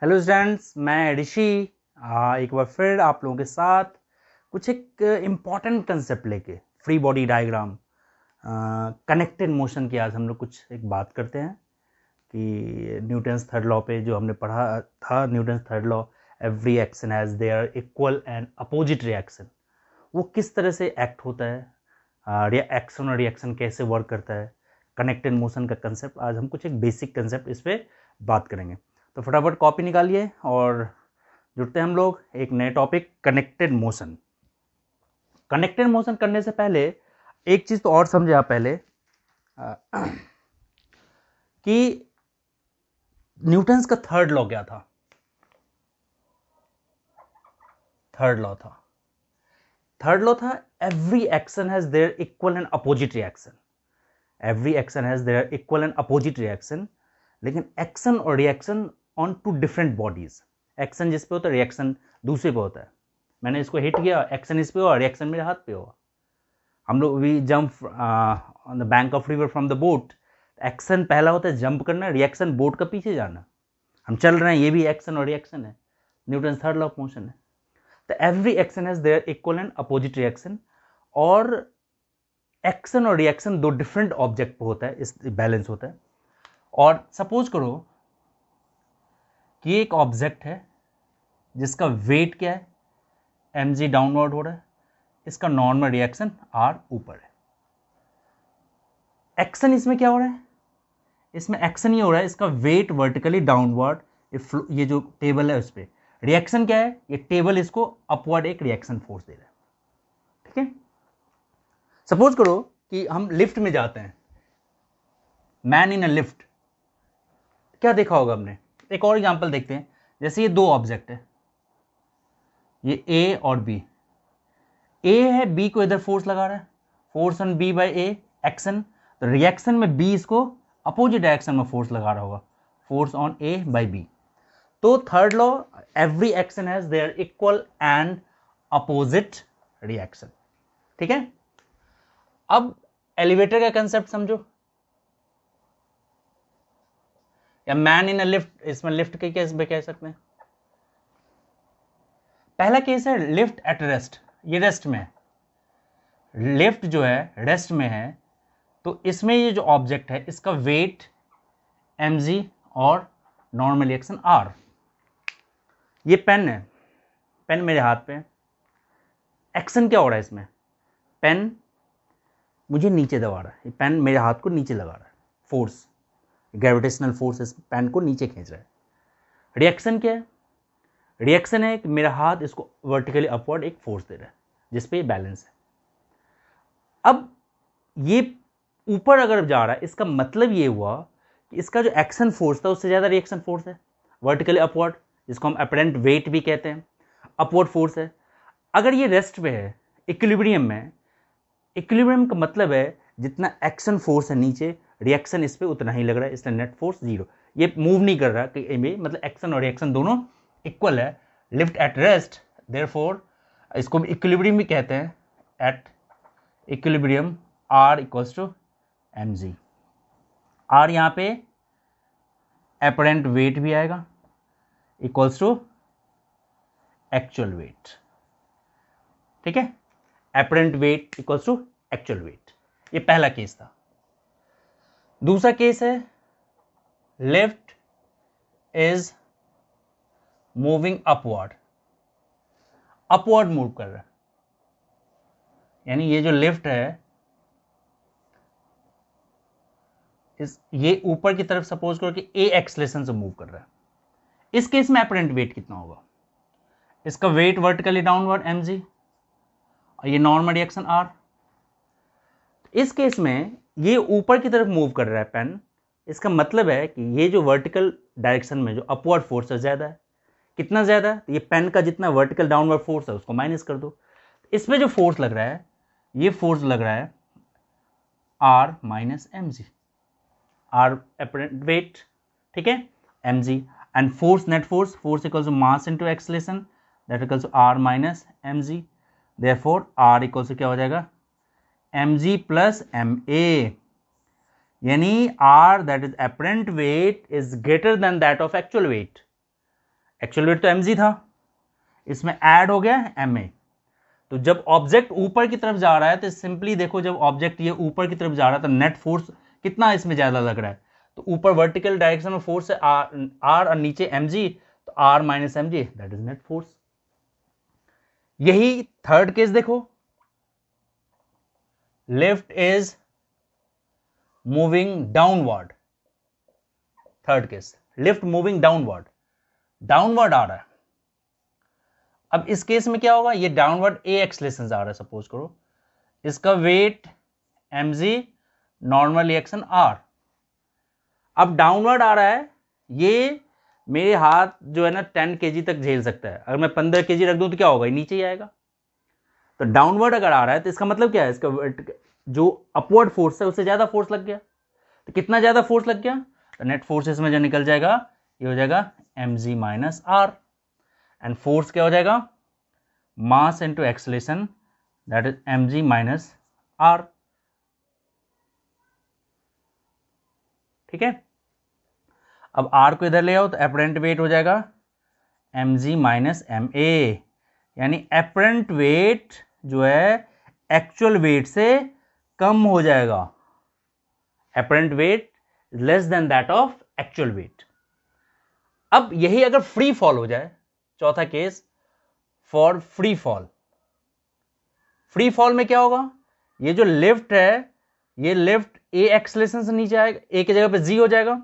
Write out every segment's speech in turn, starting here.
Hello students, मैं ऋषि एक बार फिर आप लोगों के साथ कुछ एक इम्पॉर्टेंट कंसेप्ट लेके free body diagram connected motion की आज हम लोग कुछ एक बात करते हैं कि न्यूटन्स थर्ड लॉ पे जो हमने पढ़ा था। Newton's third law, every action has their equal and opposite reaction, वो किस तरह से एक्ट होता है, एक्शन और रिएक्शन कैसे वर्क करता है, कनेक्टेड मोशन का कंसेप्ट। आज हम कुछ एक बेसिक कंसेप्ट इस पर बात करेंगे। तो फटाफट कॉपी निकालिए और जुड़ते हैं हम लोग एक नए topic, connected motion. Connected motion करने से पहले एक चीज तो और समझे आप पहले कि न्यूटन्स का थर्ड लॉ क्या था। थर्ड लॉ था every action has their equal and opposite reaction. Every action has their equal and opposite reaction, लेकिन एक्शन और reaction on two different bodies. Action जिस पे होता है, रिएक्शन दूसरे पे होता है। मैंने इसको हिट किया, एक्शन इस पे हुआ, रिएक्शन मेरे हाथ पे हुआ। हम लोग we jump on the bank of river from the boat. Action पहला होता है जंप करना, रिएक्शन बोट का पीछे जाना। हम चल रहे हैं, ये भी एक्शन और रिएक्शन है, Newton third law of motion है। तो every action has their equal and opposite reaction, और एक्शन और रिएक्शन दो डिफरेंट ऑब्जेक्ट पे होता है, इस बैलेंस होता है। और सपोज करो कि एक ऑब्जेक्ट है जिसका वेट क्या है, mg डाउनवर्ड हो रहा है, इसका नॉर्मल रिएक्शन r ऊपर है। एक्शन इसमें क्या हो रहा है, इसमें एक्शन ये हो रहा है, इसका वेट वर्टिकली डाउनवर्ड, ये जो टेबल है उस पर। रिएक्शन क्या है, ये टेबल इसको अपवर्ड एक रिएक्शन फोर्स दे रहा है। ठीक है, सपोज करो कि हम लिफ्ट में जाते हैं, मैन इन अ लिफ्ट। क्या देखा होगा हमने, एक और एग्जांपल देखते हैं। जैसे ये दो ऑब्जेक्ट है, ये ए और बी। ए है, बी को इधर फोर्स लगा रहा है, force on B by A, action. तो रिएक्शन में बी इसको अपोजिट डायरेक्शन में फोर्स लगा रहा होगा, force on A by B. तो third law, every action has their equal and opposite reaction. ठीक है, अब एलिवेटर का कंसेप्ट समझो, या मैन इन अ लिफ्ट, इसमें लिफ्ट के केस में कह सकते हैं। पहला केस है लिफ्ट एट रेस्ट, ये रेस्ट में है, लिफ्ट जो है रेस्ट में है। तो इसमें ये जो ऑब्जेक्ट है, इसका वेट mg और नॉर्मल रिएक्शन r। ये पेन है, पेन मेरे हाथ पे, एक्शन क्या हो रहा है इसमें, पेन मुझे नीचे दबा रहा है, ये पेन मेरे हाथ को नीचे लगा रहा है, फोर्स, ग्रेविटेशनल फोर्स इस पेन को नीचे खींच रहा है। रिएक्शन क्या है, रिएक्शन है कि मेरा हाथ इसको वर्टिकली अपवर्ड एक फोर्स दे रहा है, जिसपे बैलेंस है। अब ये ऊपर अगर जा रहा है, इसका मतलब ये हुआ कि इसका जो एक्शन फोर्स था उससे ज़्यादा रिएक्शन फोर्स है, वर्टिकली अपवर्ड, जिसको हम अपरेंट वेट भी कहते हैं, अपवर्ड फोर्स है। अगर ये रेस्ट पे है, इक्विलिब्रियम में, इक्विलिब्रियम का मतलब है जितना एक्शन फोर्स है नीचे, रिएक्शन इस पर उतना ही लग रहा है, इसलिए नेट फोर्स जीरो। ये मूव नहीं कर रहा कि मतलब एक्शन और रिएक्शन दोनों इक्वल है। लिफ्ट एट रेस्ट, देयरफॉर इसको इक्विलिब्रियम भी कहते हैं, at equilibrium r equals to mg। r यहां पे अपरेंट वेट भी आएगा, इक्वल्स टू एक्चुअल वेट। ठीक है, apparent weight equals to actual weight. ये पहला केस था। दूसरा केस है lift is moving upward, upward move कर रहा है, यानी ये जो लिफ्ट है ये ऊपर की तरफ सपोज करो कि ए एक्सलेशन से मूव कर रहा है। इस केस में अपरेंट वेट कितना होगा, इसका वेट वर्टिकली डाउनवर्ड mg और ये नॉर्मल रिएक्शन r। इस केस में ये ऊपर की तरफ मूव कर रहा है पेन, इसका मतलब है कि ये जो वर्टिकल डायरेक्शन में जो अपवर्ड फोर्स है ज्यादा है। कितना ज्यादा, तो ये पेन का जितना वर्टिकल डाउनवर्ड फोर्स है उसको माइनस कर दो। इसमें जो फोर्स लग रहा है, ये फोर्स लग रहा है r minus mg, r apparent weight, ठीक है, mg, and force, net force, force equals to mass into acceleration, that equals to r minus mg, therefore r equals to क्या हो जाएगा, mg plus ma, यानी r that is apparent weight is greater than that of actual weight, actual wait तो mg था, इसमें add हो गया ma। तो जब ऑब्जेक्ट ऊपर की तरफ जा रहा है तो सिंपली देखो, जब ऑब्जेक्ट ये ऊपर की तरफ जा रहा है तो नेट फोर्स कितना इसमें ज्यादा लग रहा है, तो ऊपर वर्टिकल डायरेक्शन में फोर्स है आर और नीचे mg, तो r minus mg that is net force. यही थर्ड केस देखो, lift is moving downward. Third case, lift moving downward, downward आ रहा है। अब इस केस में क्या होगा, ये डाउनवर्ड ए एक्सलेशन आ रहा है, सपोज करो इसका weight mg, normal reaction r। अब डाउनवर्ड आ रहा है, ये मेरे हाथ जो है ना 10 kg तक झेल सकता है, अगर मैं 15 kg रख दूं तो क्या होगा, नीचे ही आएगा। तो डाउनवर्ड अगर आ रहा है तो इसका मतलब क्या है, इसका जो अपवर्ड फोर्स है उससे ज्यादा फोर्स लग गया। तो कितना ज्यादा फोर्स लग गया, तो नेट फोर्स इसमें जो निकल जाएगा ये हो जाएगा mg minus r, and force क्या हो जाएगा, मास into acceleration that is mg minus r। ठीक है, अब r को इधर ले आओ तो एपरेंट वेट हो जाएगा mg माइनस ma, यानी एपरेंट वेट जो है एक्चुअल वेट से कम हो जाएगा। Apparent weight less than that of actual wait. अब यही अगर फ्री फॉल हो जाए, चौथा case for free fall. Free fall में क्या होगा, ये जो लिफ्ट है, ये लिफ्ट ए एक्सेलरेशन से नीचे आएगा, ए की जगह पे जी हो जाएगा।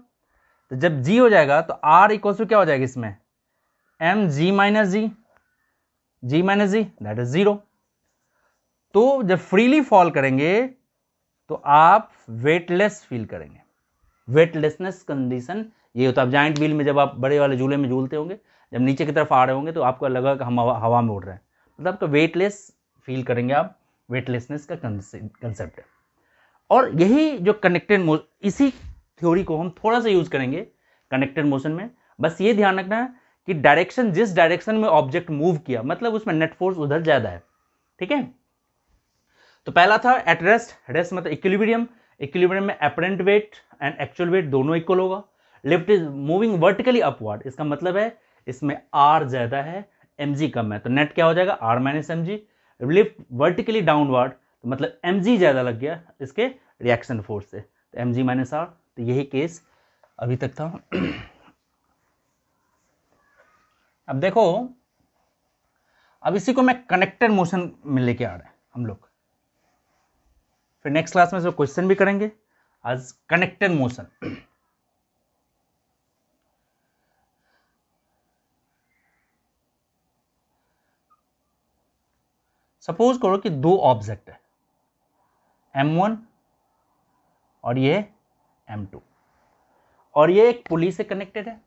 तो जब जी हो जाएगा तो आर इक्वल टू क्या हो जाएगा इसमें, m g minus g, g minus g that is 0। तो जब फ्रीली फॉल करेंगे तो आप वेटलेस फील करेंगे। वेटलेसनेस कंडीशन ये होता है। आप जाइंट व्हील में जब आप बड़े वाले झूले में झूलते होंगे, जब नीचे की तरफ आ रहे होंगे तो आपको लगा कि हम हवा में उड़ रहे हैं, मतलब आपका वेटलेस फील करेंगे आप। वेटलेसनेस का कंसेप्ट है। और यही जो कनेक्टेड, इसी थ्योरी को हम थोड़ा सा यूज करेंगे कनेक्टेड मोशन में। बस ये ध्यान रखना है कि डायरेक्शन, जिस डायरेक्शन में ऑब्जेक्ट मूव किया, मतलब उसमें नेट फोर्स उधर ज्यादा है। ठीक है, तो पहला था एट रेस्ट, रेस्ट मतलब इक्विलिब्रियम। इक्विलिब्रियम में apparent wait and actual wait दोनों इक्वल होगा। Lift is moving vertically upward, इसका मतलब है इसमें आर ज्यादा है, mg कम है, तो नेट क्या हो जाएगा r minus mg। Lift vertically downward, तो मतलब mg ज्यादा लग गया इसके रिएक्शन फोर्स से, तो mg माइनस आर। तो यही केस अभी तक था। अब देखो, अब इसी को मैं कनेक्टेड मोशन में लेके आ रहे हैं हम लोग। फिर नेक्स्ट क्लास में क्वेश्चन भी करेंगे आज कनेक्टेड मोशन। सपोज करो कि दो ऑब्जेक्ट है, m1 और ये m2, और ये एक पुली से कनेक्टेड है।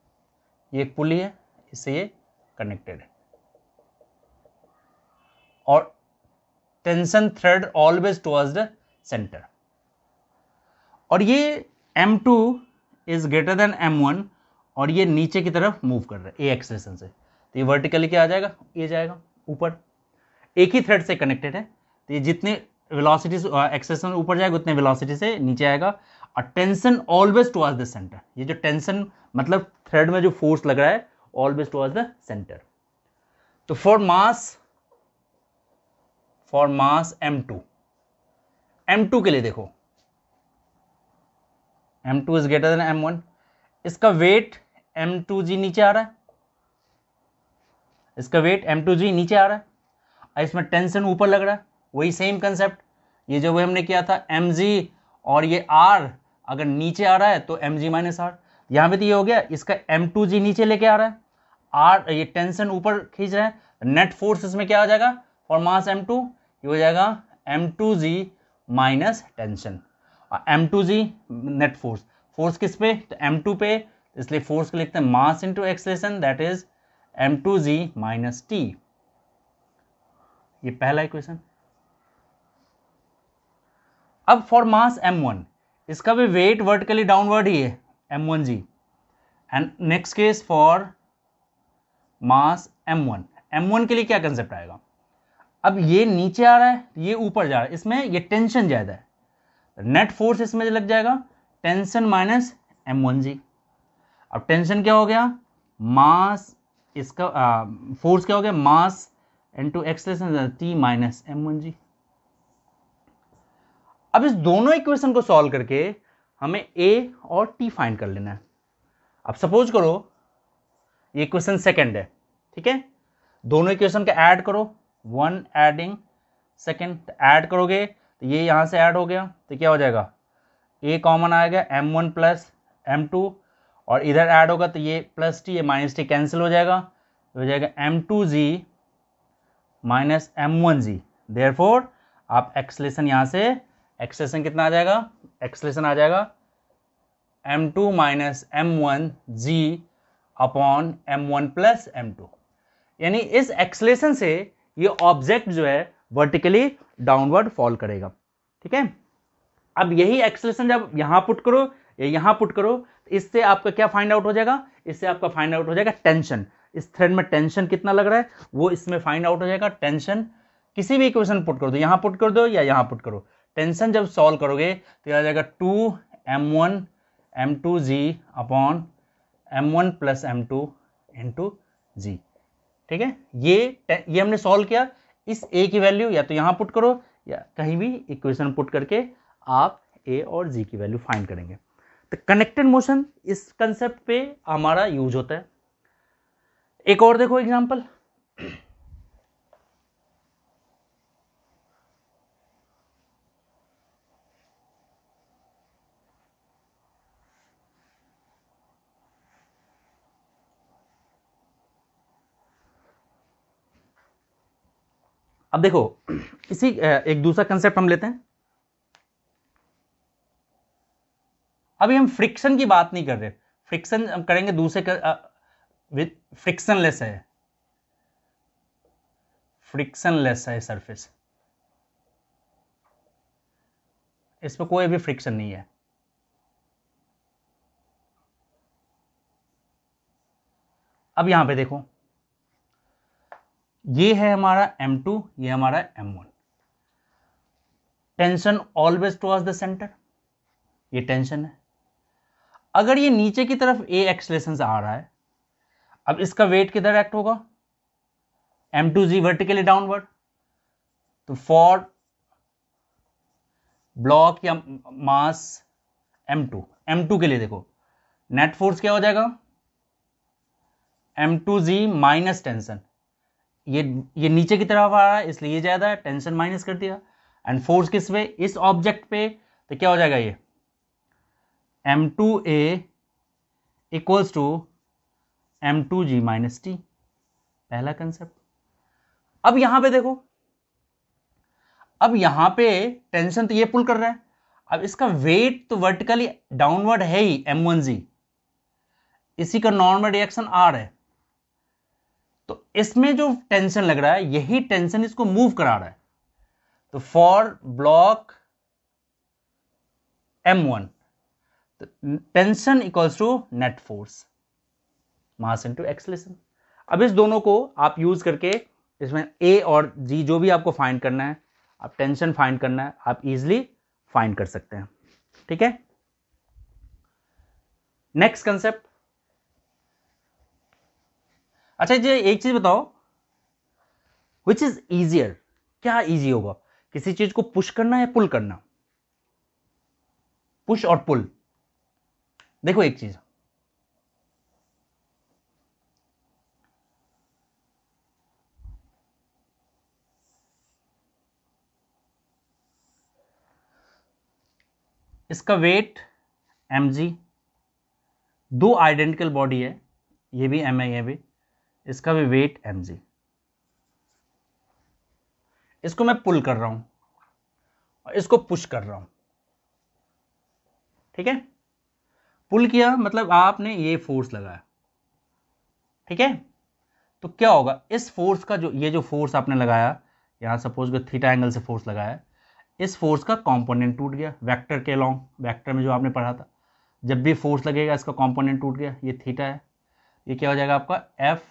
ये एक पुली है, इससे ये कनेक्टेड है, और tension thread always towards the centre. और ये m2 is greater than m1, और ये नीचे की तरफ मूव कर रहा है ए एक्सेलरेशन से, तो ये वर्टिकली क्या आ जाएगा, ये जाएगा ऊपर। एक ही थ्रेड से कनेक्टेड है, तो ये जितने वेलोसिटी एक्सेलरेशन ऊपर जाएगा उतने वेलोसिटी से नीचे आएगा। और tension always towards the centre, ये जो टेंशन मतलब थ्रेड में जो फोर्स लग रहा है ऑलवेज टुवर्ड्स द सेंटर। तो फॉर मास m2 के लिए देखो, m2 is greater than m1, इसका वेट m2g नीचे आ रहा है, इसका वेट m2g नीचे आ रहा है, और इसमें टेंशन ऊपर लग रहा है। वही सेम कंसेप्ट, ये जो हमने किया था mg और ये r अगर नीचे आ रहा है तो mg माइनस r। यहां पे तो ये हो गया, इसका m2g नीचे लेके आ रहा है, r ये टेंशन ऊपर खींच रहा है, नेट फोर्स इसमें क्या आ जाएगा फॉर मास m2, ये हो जाएगा m2g माइनस टेंशन। और m2g नेट फोर्स, फोर्स किस पे, तो m2 पे, इसलिए फोर्स को लिखते हैं मास into acceleration that is m2g minus t। ये पहला इक्वेशन। अब फॉर मास m1, इसका भी वेट वर्टिकली डाउनवर्ड ही है m1g, and next case for mass m1 के लिए क्या कंसेप्ट आएगा, अब ये नीचे आ रहा है, ये ऊपर जा रहा है, इसमें ये टेंशन ज्यादा है, नेट फोर्स इसमें लग जाएगा टेंशन माइनस m1g। अब टेंशन क्या हो गया, मास इसका फोर्स क्या हो गया, मास into acceleration T minus m1g। अब इस दोनों इक्वेशन को सॉल्व करके हमें a और t फाइंड कर लेना है। अब सपोज करो ये इक्वेशन सेकंड है, ठीक है, दोनों इक्वेशन का ऐड करो, 1 एडिंग सेकंड, ऐड करोगे तो ये यहां से ऐड हो गया तो क्या हो जाएगा, a कॉमन आएगा m1 प्लस m2, और इधर ऐड होगा तो ये प्लस टी, ये माइनस टी कैंसिल हो जाएगा, हो जाएगा m2g माइनस m1g। देयरफॉर आप एक्सेलरेशन यहां से, एक्सेलरेशन कितना आ जाएगा, एक्सेलरेशन आ जाएगा m2 minus m1g upon m1 plus m2। यानी इस एक्सेलरेशन से ये ऑब्जेक्ट जो है वर्टिकली डाउनवर्ड फॉल करेगा, ठीक है। अब यही एक्सेलरेशन जब यहां पुट करो या यहां पुट करो, इससे आपका क्या फाइंड आउट हो जाएगा, इससे आपका फाइंड आउट हो जाएगा टेंशन। इस थ्रेड में टेंशन कितना लग रहा है वो इसमें फाइंड आउट हो जाएगा। टेंशन किसी भी इक्वेशन पुट कर दो, यहां पुट कर दो या यहां पुट करो, टेंशन जब सॉल्व करोगे तो आ जाएगा 2m1 m2g upon m1 plus m2 into g, ठीक है। ये हमने सॉल्व किया। इस a की वैल्यू या तो यहां पुट करो या कहीं भी इक्वेशन पुट करके आप a और g की वैल्यू फाइंड करेंगे। तो कनेक्टेड मोशन इस कंसेप्ट पे हमारा यूज होता है। एक और देखो एग्जांपल, अब देखो इसी एक दूसरा कंसेप्ट हम लेते हैं। अभी हम फ्रिक्शन की बात नहीं कर रहे, फ्रिक्शन हम करेंगे दूसरे विद फ्रिक्शनलेस है, फ्रिक्शनलेस है सरफेस, इस पर कोई भी फ्रिक्शन नहीं है। अब यहां पे देखो ये है हमारा m2, ये हमारा m1, tension always towards the centre, ये टेंशन है। अगर ये नीचे की तरफ a एक्सेलरेशन से आ रहा है, अब इसका वेट किधर एक्ट होगा, m2g वर्टिकली डाउनवर्ड। तो फॉर ब्लॉक या मास m2 के लिए देखो नेट फोर्स क्या हो जाएगा, m2g माइनस टेंशन, ये नीचे की तरफ आ रहा है इसलिए ये ज्यादा है, टेंशन माइनस कर दिया, एंड फोर्स किस पे, इस ऑब्जेक्ट पे, तो क्या हो जाएगा ये m2a equals to m2g minus t, पहला कंसेप्ट। अब यहां पे देखो, अब यहां पे टेंशन तो ये पुल कर रहा है, अब इसका वेट तो वर्टिकली डाउनवर्ड है ही m1g, इसी का नॉर्मल रिएक्शन आर है, तो इसमें जो टेंशन लग रहा है यही टेंशन इसको मूव करा रहा है। तो फॉर ब्लॉक m1 तो tension equals to net force mass into acceleration. अब इस दोनों को आप यूज करके इसमें a और g जो भी आपको फाइंड करना है, आप टेंशन फाइंड करना है, आप इजीली फाइंड कर सकते हैं, ठीक है। नेक्स्ट कंसेप्ट, अच्छा जी एक चीज बताओ, विच इज इजियर, क्या इजी होगा, किसी चीज को पुश करना या पुल करना, पुश और पुल। देखो एक चीज, इसका वेट mg, दो आइडेंटिकल बॉडी है, ये भी m है ये भी, इसका भी वेट mg, इसको मैं पुल कर रहा हूं और इसको पुश कर रहा हूं, ठीक है। पुल किया मतलब आपने ये फोर्स लगाया, ठीक है। तो क्या होगा, इस फोर्स का जो ये जो फोर्स आपने लगाया, यहां सपोज को थीटा एंगल से फोर्स लगाया, इस फोर्स का कंपोनेंट टूट गया, वेक्टर के अलोंग, वेक्टर में जो आपने पढ़ा था, जब भी फोर्स लगेगा इसका कंपोनेंट टूट गया, ये थीटा है, ये क्या हो जाएगा आपका एफ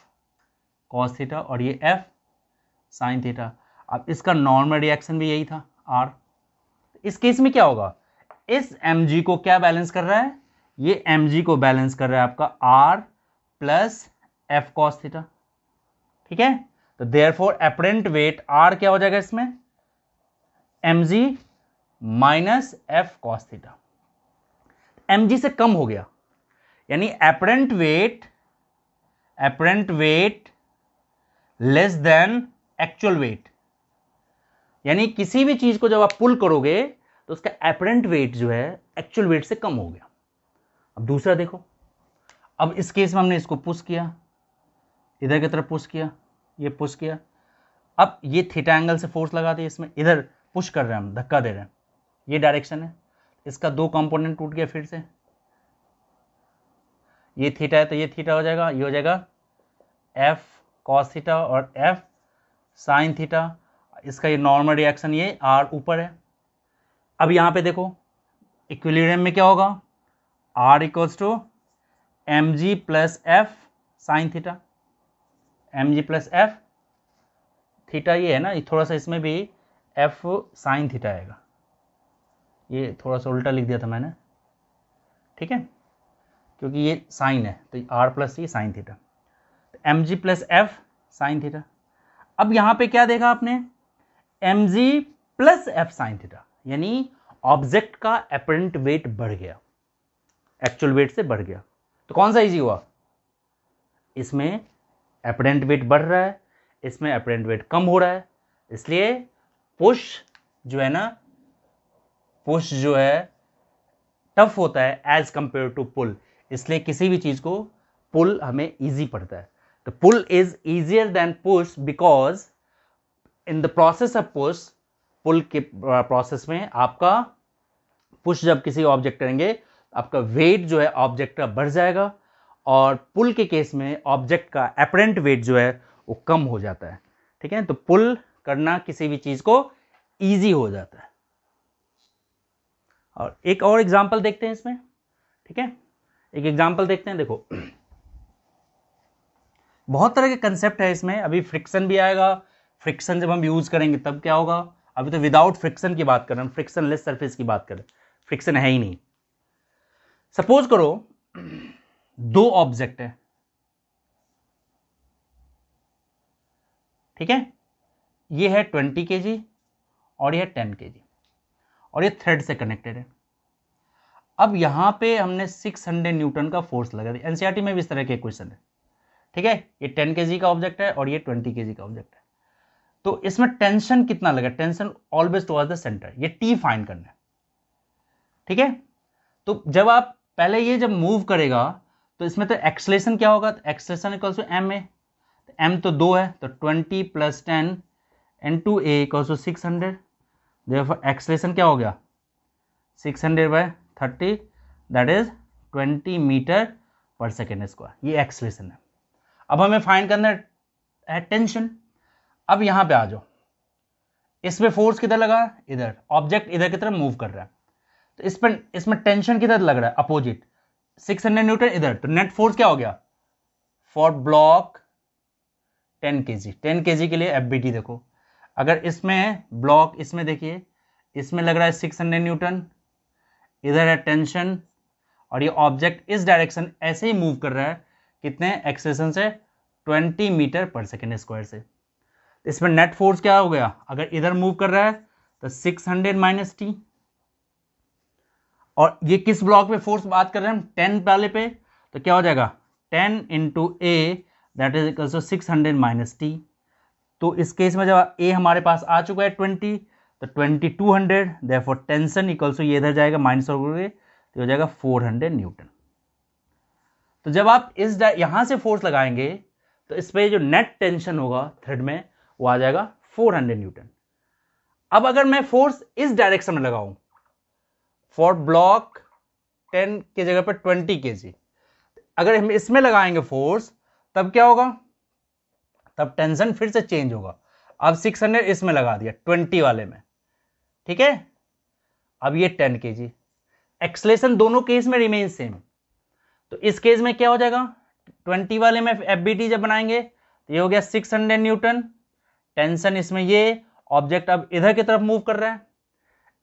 कॉस थीटा और ये एफ साइन थीटा। अब इसका नॉर्मल रिएक्शन भी यही था आर। इस केस में क्या होगा, इस mg को क्या बैलेंस कर रहा है, ये mg को बैलेंस कर रहा है आपका r plus F cos theta, ठीक है, तो देयरफॉर एपरेंट वेट आर क्या हो जाएगा इसमें, mg minus F cos theta, mg से कम हो गया, यानी apparent weight less than actual wait, यानी किसी भी चीज को जब आप पुल करोगे तो उसका एपरेंट वेट जो है एक्चुअल वेट से कम हो गया। अब दूसरा देखो, अब इस केस में हमने इसको पुश किया, इधर की तरफ पुश किया, ये पुश किया, अब ये थीटा एंगल से फोर्स लगा दिया इसमें, इधर पुश कर रहे हैं हम, धक्का दे रहे हैं, ये डायरेक्शन है, इसका दो कंपोनेंट टूट गया, फिर से ये थीटा है तो ये थीटा हो जाएगा, ये हो जाएगा एफ कॉस थीटा और एफ साइन थीटा, इसका ये नॉर्मल रिएक्शन, ये आर ऊपर है। अब यहां पे देखो इक्विलिब्रियम में क्या होगा, r equals to m g plus f sine theta, m g plus f theta ये है ना, ये थोड़ा सा इसमें भी एफ साइन थीटा आएगा, ये थोड़ा सा उल्टा लिख दिया था मैंने, ठीक है, क्योंकि ये साइन है तो आर प्लस ये साइन थीटा, तो m g plus f sine theta. अब यहां पे क्या देखा आपने, m g plus f sine theta, यानी ऑब्जेक्ट का एपरेंट वेट बढ़ गया, एक्चुअल वेट से बढ़ गया, तो कौन सा इजी हुआ, इसमें एपरेंट वेट बढ़ रहा है, इसमें एपरेंट वेट कम हो रहा है, इसलिए पुश जो है ना, पुश जो है टफ होता है एज कंपेयर टू पुल, इसलिए किसी भी चीज को पुल हमें इजी पड़ता है, तो pull is easier than push because in the process of push, pull के प्रोसेस में आपका पुश जब किसी ऑब्जेक्ट करेंगे आपका वेट जो है ऑब्जेक्ट का बढ़ जाएगा, और पुल के केस में ऑब्जेक्ट का एपरेंट वेट जो है वो कम हो जाता है, ठीक है, तो पुल करना किसी भी चीज को इजी हो जाता है। और एक और एग्जांपल देखते हैं इसमें, ठीक है, एक एग्जांपल देखते हैं, देखो बहुत तरह के कंसेप्ट है इसमें, अभी फ्रिक्शन भी आएगा, फ्रिक्शन जब हम यूज करेंगे तब क्या होगा, अभी तो विदाउट फ्रिक्शन की बात कर रहे हैं, फ्रिक्शन लेस सरफेस की बात कर रहे हैं, फ्रिक्शन है ही नहीं। सपोज करो दो ऑब्जेक्ट है, ठीक है, ये है 20 kg और ये है 10 kg और ये थ्रेड से कनेक्टेड है। अब यहां पे हमने 600 न्यूटन का फोर्स लगा दिया, एनसीईआरटी में भी इस तरह के क्वेश्चन है, ठीक है, ये 10 kg का ऑब्जेक्ट है और ये 20 kg का ऑब्जेक्ट है, तो इसमें टेंशन कितना लगा, tension always towards the centre, ये टी फाइंड करना है, ठीक है, तो जब आप पहले ये जब मूव करेगा तो इसमें तो एक्सलेशन क्या होगा, acceleration equals to m a, m तो 2 है तो 20 plus 10 into a equals to 600, therefore acceleration क्या हो गया 600/30, that is 20 metre per second square, ये एक्सलेशन है। अब हमें फाइंड करना है टेंशन। अब यहां पे आ जाओ, इसमें फोर्स किधर लगा, इधर, ऑब्जेक्ट इधर की तरफ मूव कर रहा है, तो इसमें टेंशन किधर लग रहा है, अपोजिट, 600 न्यूटन इधर, तो नेट फोर्स क्या हो गया फॉर ब्लॉक 10 kg, 10 kg के लिए एफबीटी देखो, अगर इसमें ब्लॉक, इसमें देखिए, इसमें लग रहा है 600 न्यूटन, इधर है टेंशन, और ये ऑब्जेक्ट इस डायरेक्शन ऐसे ही मूव कर रहा है, कितने एक्सेलेरेशन से 20 मीटर पर सेकेंड स्क्वायर से, इसमें नेट फोर्स क्या हो गया, अगर इधर मूव कर रहा है तो 600 माइनस टी, और ये किस ब्लॉक पे फोर्स बात कर रहे हैं हम, 10 वाले पे, तो क्या हो जाएगा 10 into a that is equal to 600 minus t, तो इस केस में जब ए हमारे पास आ चुका है 20, तो 20 200, देयरफॉर टेंशन इक्वल्स टू ये इधर जाएगा माइनस हो गए, तो हो जाएगा 400 न्यूटन। तो जब आप इस यहां से फोर्स लगाएंगे तो इस पे जो नेट टेंशन होगा थ्रेड में वो आ जाएगा 400 न्यूटन। अब अगर मैं फोर्स इस डायरेक्शन में लगाऊं, फॉर ब्लॉक 10 की जगह पर 20 kg, अगर हम इसमें लगाएंगे फोर्स तब क्या होगा, तब टेंशन फिर से चेंज होगा, अब 600 इसमें लगा दिया 20 वाले में, ठीक है, अब ये 10 kg, एक्सलेशन दोनों केस में रिमेन सेम, तो इस केस में क्या हो जाएगा 20 वाले में एफबीटी जब बनाएंगे तो ये हो गया 600 न्यूटन, टेंशन इसमें ये, ऑब्जेक्ट अब इधर की तरफ मूव कर रहा है,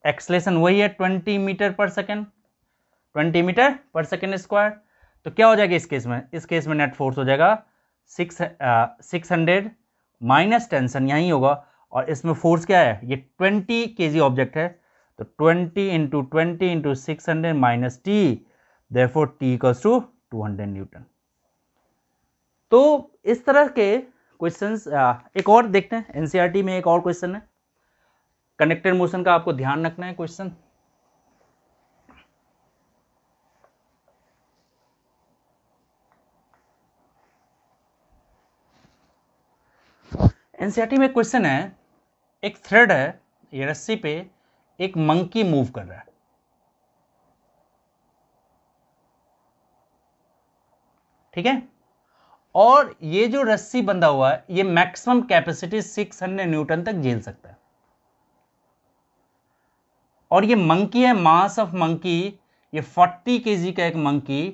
एक्सलेशन वही है 20 metre per second, 20 metre per second square, तो क्या हो जाएगा इस केस में नेट फोर्स हो जाएगा 600 माइनस टेंशन यहीं होगा, और इसमें फोर्स क्या है, ये 20 kg ऑब्जेक्ट है, तो 20 × 600 - T, therefore T equals to 200 newton. तो इस तरह के क्वेश्चंस एक और देखते हैं, एनसीईआरटी में एक और क्वेश्चन है, कनेक्टेड मोशन का आपको ध्यान रखना है क्वेश्चन। एनसीईआरटी में क्वेश्चन है, एक थ्रेड है, ये रस्सी पे एक मंकी मूव कर रहा है, ठीक है, और ये जो रस्सी बंधा हुआ है ये मैक्सिमम कैपेसिटी 600 न्यूटन तक झेल सकता है, और ये मंकी है, मास ऑफ मंकी, ये 40 kg का एक मंकी,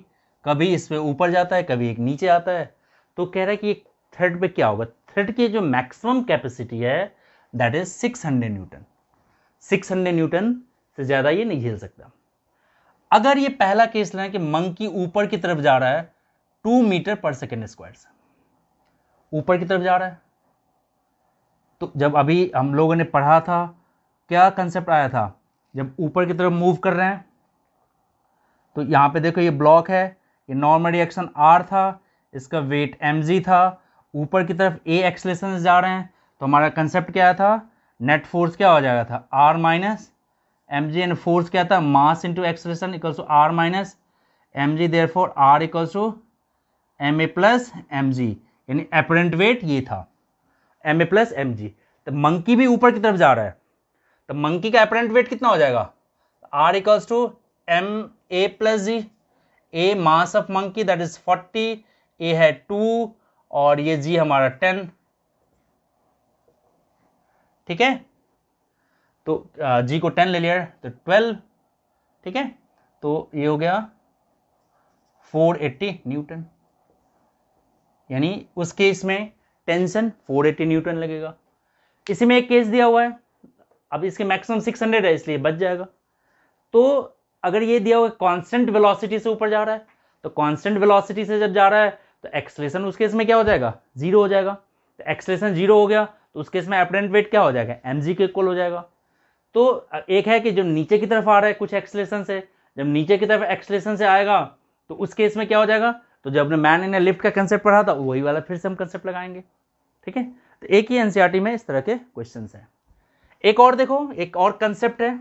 कभी इस पे ऊपर जाता है, कभी एक नीचे आता है। तो कह रहा है कि थ्रेड पे क्या होगा, थ्रेड की जो मैक्सिमम कैपेसिटी है दैट इज 600 न्यूटन, 600 न्यूटन से ज्यादा ये नहीं झेल सकता। अगर ये पहला केस लें कि मंकी ऊपर की तरफ जा रहा है 2 मीटर पर सेकेंड स्क्वायर से, ऊपर की तरफ जा रहा है, तो जब अभी हम लोगों ने पढ़ा था क्या कंसेप्ट आया था, जब ऊपर की तरफ मूव कर रहे हैं तो यहां पे देखो ये ब्लॉक है, ये नॉर्मल रिएक्शन R था, इसका वेट mg था, ऊपर की तरफ a एक्सेलरेशन से जा रहे हैं, तो हमारा कंसेप्ट क्या था, नेट फोर्स क्या हो जाएगा था R minus mg, and force क्या था, mass into acceleration equals to R minus mg, therefore R equals to ma plus mg, यानी एपरेंट वेट ये था ma प्लस mg। तो मंकी भी ऊपर की तरफ जा रहा है, तो मंकी का एपरेंट वेट कितना हो जाएगा, R equals to ma plus g, a mass of monkey that is 40, a है 2 और ये g हमारा 10, ठीक है, तो g को 10 ले लिया तो 12, ठीक है, तो ये हो गया 480 न्यूटन, यानी उस केस में टेंशन 480 न्यूटन लगेगा। इसी में एक केस दिया हुआ है, अब इसके मैक्सिमम 600 है इसलिए बच जाएगा। तो अगर ये दिया हुआ कांस्टेंट वेलोसिटी से ऊपर जा रहा है, तो कांस्टेंट वेलोसिटी से जब जा रहा है तो एक्सेलरेशन उस केस में क्या हो जाएगा, जीरो हो जाएगा, तो एक्सेलरेशन जीरो हो गया तो उस केस में एपरेंट वेट क्या हो जाएगा, mg के इक्वल हो जाएगा। तो एक है कि जब नीचे की तरफ आ रहा है कुछ एक्सेलरेशन से, जब नीचे की तरफ एक्सेलरेशन से आएगा तो उस केस में क्या हो जाएगा, तो जब हमने मैन इन लिफ्ट का कंसेप्ट पढ़ा था वही वाला फिर से हम कंसेप्ट लगाएंगे, ठीक है। तो एक ही एनसीईआरटी में इस तरह के क्वेश्चंस हैं। एक और देखो, एक और कंसेप्ट है,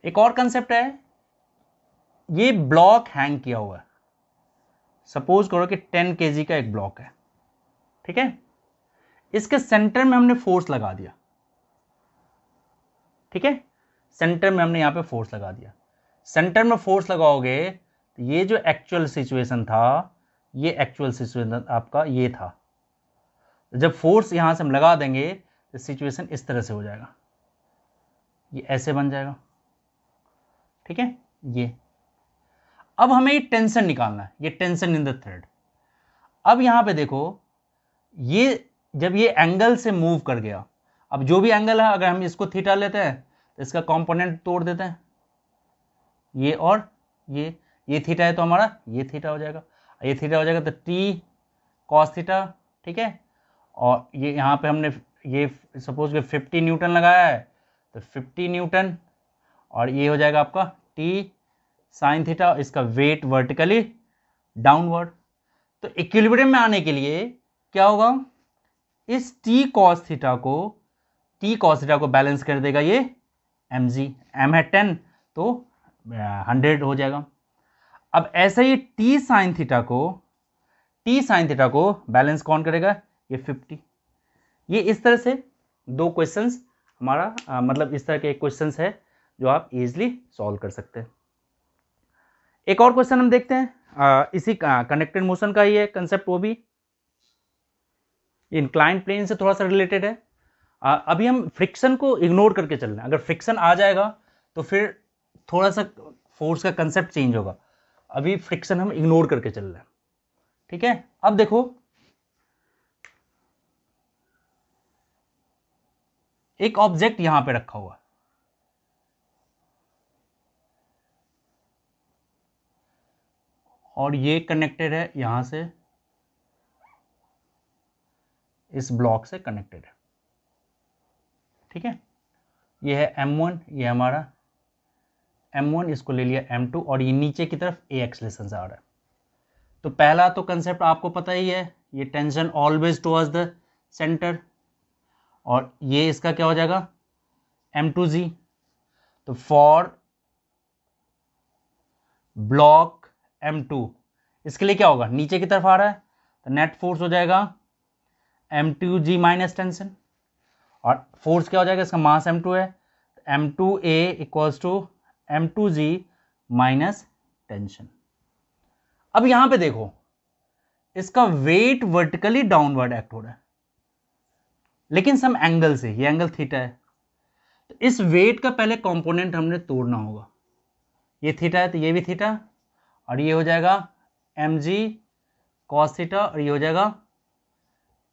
एक और कंसेप्ट है, ये ब्लॉक हैंग किया हुआ है, सपोज करो कि 10 kg का एक ब्लॉक है, ठीक है, इसके सेंटर में हमने फोर्स लगा दिया, ठीक है, सेंटर में हमने यहां पे फोर्स लगा दिया, सेंटर में फोर्स लगाओगे तो ये जो एक्चुअल सिचुएशन था, ये एक्चुअल सिचुएशन आपका ये था, जब फोर्स यहां से हम लगा देंगे तो सिचुएशन इस तरह से हो जाएगा, ये ऐसे बन जाएगा, ठीक है, ये अब हमें ये टेंशन निकालना है, ये टेंशन इन द थ्रेड। अब यहां पे देखो, ये जब ये एंगल से मूव कर गया, अब जो भी एंगल है अगर हम इसको थीटा लेते हैं तो इसका कंपोनेंट तोड़ देते हैं, ये और ये थीटा है तो हमारा ये थीटा हो जाएगा, ये थीटा हो जाएगा तो टी कॉस थीटा, ठीक है, और ये यहाँ पे हमने ये सपोज के 50 न्यूटन लगाया है तो 50 न्यूटन, और ये हो जाएगा आपका टी साइन थीटा, इसका वेट वर्टिकली डाउनवर्ड। तो इक्विलिब्रियम में आने के लिए क्या होगा, इस टी कॉस थीटा को बैलेंस कर देगा ये mg, m है 10 तो 100 हो जाएगा। अब ऐसे ही टी साइन थीटा को बैलेंस कौन करेगा, ये 50। ये इस तरह से दो क्वेश्चंस हमारा मतलब इस तरह के क्वेश्चंस है जो आप इजीली सॉल्व कर सकते हैं। एक और क्वेश्चन हम देखते हैं, इसी कनेक्टेड मोशन का ही है कंसेप्ट, वो भी इंक्लाइंड प्लेन से थोड़ा सा रिलेटेड है। अभी हम फ्रिक्शन को इग्नोर करके चल रहे हैं, अगर फ्रिक्शन आ जाएगा तो फिर थोड़ा सा फोर्स का कंसेप्ट चेंज होगा, अभी फ्रिक्शन हम इग्नोर करके चल रहे हैं, ठीक है। अब देखो एक ऑब्जेक्ट यहां पे रखा हुआ, और ये कनेक्टेड है यहां से, इस ब्लॉक से कनेक्टेड है, ठीक है। ये है M1, ये हमारा M1, इसको ले लिया M2 और ये नीचे की तरफ A एक्सलेशन से आ रहा है। तो पहला तो कंसेप्ट आपको पता ही है, ये tension always towards the centre, और ये इसका क्या हो जाएगा M2G। तो फॉर ब्लॉक M2 इसके लिए क्या होगा, नीचे की तरफ आ रहा है तो नेट फोर्स हो जाएगा M2G माइनस टेंशन, और फोर्स क्या हो जाएगा, इसका मास M2 है, M2A equals to M2G minus tension. अब यहां पे देखो इसका वेट वर्टिकली डाउनवर्ड एक्ट हो रहा है, लेकिन सम एंगल से, ये एंगल थीटा है, तो इस वेट का पहले कंपोनेंट हमने तोड़ना होगा। ये थीटा है तो ये भी थीटा, और ये हो जाएगा mg cos थीटा, और ये हो जाएगा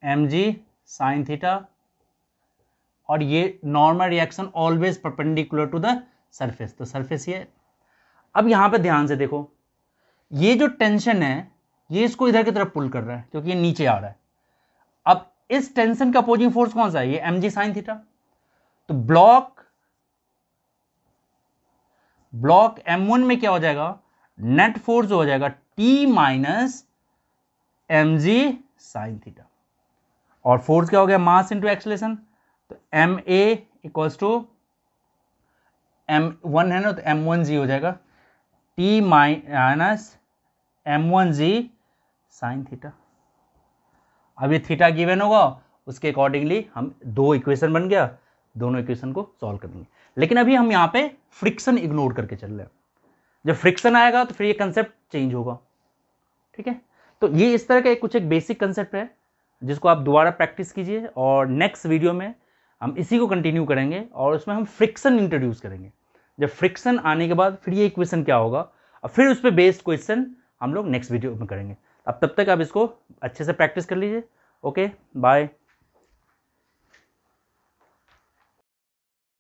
mg sin थीटा, और ये normal reaction always perpendicular to the surface, तो सरफेस ये। अब यहां पे ध्यान से देखो, ये जो टेंशन है ये इसको इधर की तरफ पुल कर रहा है क्योंकि ये नीचे आ रहा है। अब इस टेंशन का अपोजिंग फोर्स कौन सा है, ये mg sin थीटा। तो ब्लॉक M1 में क्या हो जाएगा, नेट फोर्स हो जाएगा T minus mg sin theta, और फोर्स क्या हो गया, मास इंटू एक्सलेशन, तो ma इक्वल्स टू M1 है ना, तो M1g हो जाएगा T minus M1g sin theta. अब ये थीटा गिवन होगा, उसके अकॉर्डिंगली हम दो इक्वेशन बन गया, दोनों इक्वेशन को सॉल्व करेंगे। लेकिन अभी हम यहाँ पे फ्रिक्शन इग्नोर करके चल रहे हैं, जब फ्रिक्शन आएगा तो फिर ये कंसेप्ट चेंज होगा, ठीक है। तो ये इस तरह का कुछ एक बेसिक कंसेप्ट है जिसको आप दोबारा प्रैक्टिस कीजिए, और नेक्स्ट वीडियो में हम इसी को कंटिन्यू करेंगे और उसमें हम फ्रिक्शन इंट्रोड्यूस करेंगे। जब फ्रिक्शन आने के बाद फिर ये इक्वेशन क्या होगा, और फिर उस पर बेस्ड क्वेश्चन हम लोग नेक्स्ट वीडियो में करेंगे। अब तब तक आप इसको अच्छे से प्रैक्टिस कर लीजिए। Okay, bye.